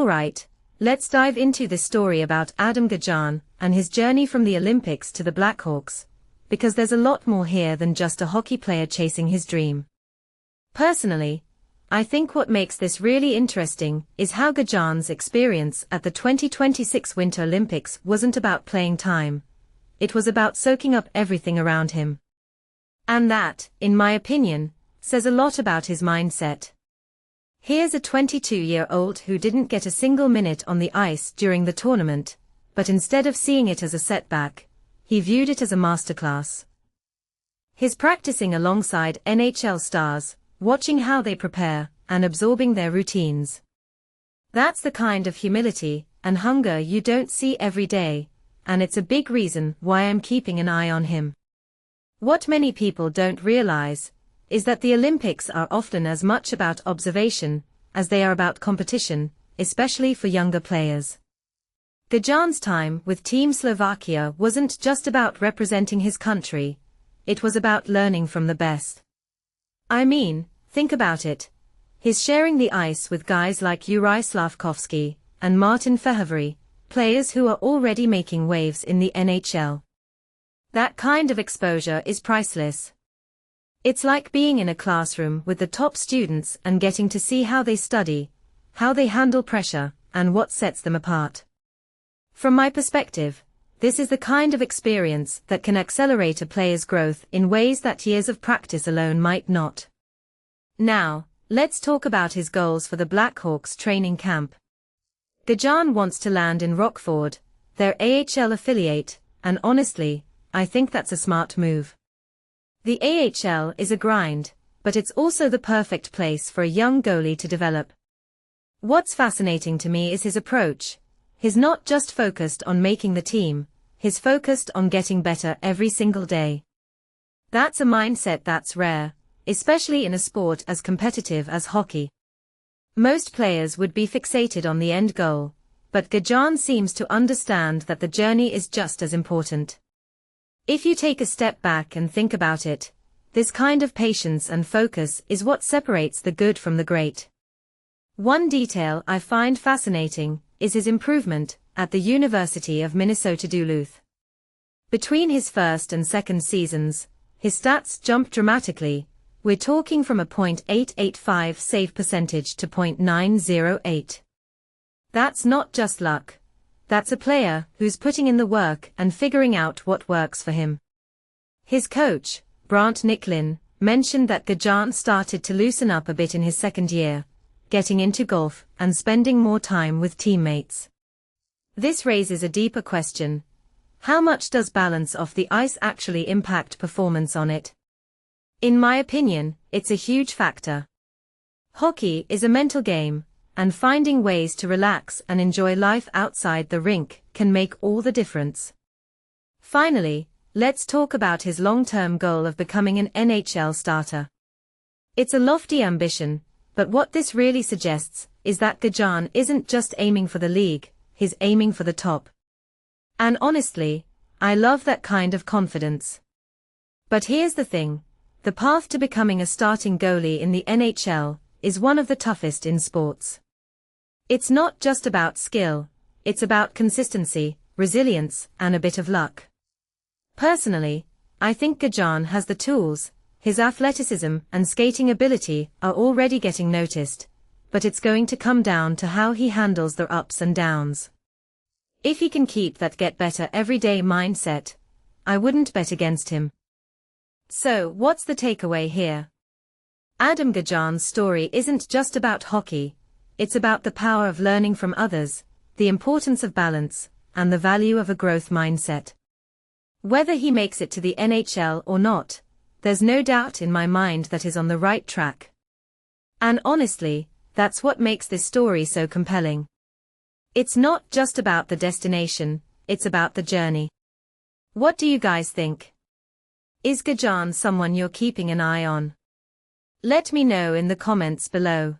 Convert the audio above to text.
Alright, let's dive into this story about Adam Gajan and his journey from the Olympics to the Blackhawks, because there's a lot more here than just a hockey player chasing his dream. Personally, I think what makes this really interesting is how Gajan's experience at the 2026 Winter Olympics wasn't about playing time. It was about soaking up everything around him. And that, in my opinion, says a lot about his mindset. Here's a 22-year-old who didn't get a single minute on the ice during the tournament, but instead of seeing it as a setback, he viewed it as a masterclass. He's practicing alongside NHL stars, watching how they prepare, and absorbing their routines. That's the kind of humility and hunger you don't see every day, and it's a big reason why I'm keeping an eye on him. What many people don't realize is that the Olympics are often as much about observation as they are about competition, especially for younger players. Gajan's time with Team Slovakia wasn't just about representing his country, it was about learning from the best. I mean, think about it. He's sharing the ice with guys like Juraj Slafkovský and Martin Fehervary, players who are already making waves in the NHL. That kind of exposure is priceless. It's like being in a classroom with the top students and getting to see how they study, how they handle pressure, and what sets them apart. From my perspective, this is the kind of experience that can accelerate a player's growth in ways that years of practice alone might not. Now, let's talk about his goals for the Blackhawks training camp. Gajan wants to land in Rockford, their AHL affiliate, and honestly, I think that's a smart move. The AHL is a grind, but it's also the perfect place for a young goalie to develop. What's fascinating to me is his approach. He's not just focused on making the team, he's focused on getting better every single day. That's a mindset that's rare, especially in a sport as competitive as hockey. Most players would be fixated on the end goal, but Gajan seems to understand that the journey is just as important. If you take a step back and think about it, this kind of patience and focus is what separates the good from the great. One detail I find fascinating is his improvement at the University of Minnesota-Duluth. Between his first and second seasons, his stats jumped dramatically. We're talking from a .885 save percentage to .908. That's not just luck. That's a player who's putting in the work and figuring out what works for him. His coach, Brant Nicklin, mentioned that Gajan started to loosen up a bit in his second year, getting into golf and spending more time with teammates. This raises a deeper question. How much does balance off the ice actually impact performance on it? In my opinion, it's a huge factor. Hockey is a mental game, and finding ways to relax and enjoy life outside the rink can make all the difference. Finally, let's talk about his long-term goal of becoming an NHL starter. It's a lofty ambition, but what this really suggests is that Gajan isn't just aiming for the league, he's aiming for the top. And honestly, I love that kind of confidence. But here's the thing, the path to becoming a starting goalie in the NHL is one of the toughest in sports. It's not just about skill, it's about consistency, resilience, and a bit of luck. Personally, I think Gajan has the tools. His athleticism and skating ability are already getting noticed, but it's going to come down to how he handles the ups and downs. If he can keep that get better every day mindset, I wouldn't bet against him. So, what's the takeaway here? Adam Gajan's story isn't just about hockey, it's about the power of learning from others, the importance of balance, and the value of a growth mindset. Whether he makes it to the NHL or not, there's no doubt in my mind that he's on the right track. And honestly, that's what makes this story so compelling. It's not just about the destination, it's about the journey. What do you guys think? Is Gajan someone you're keeping an eye on? Let me know in the comments below.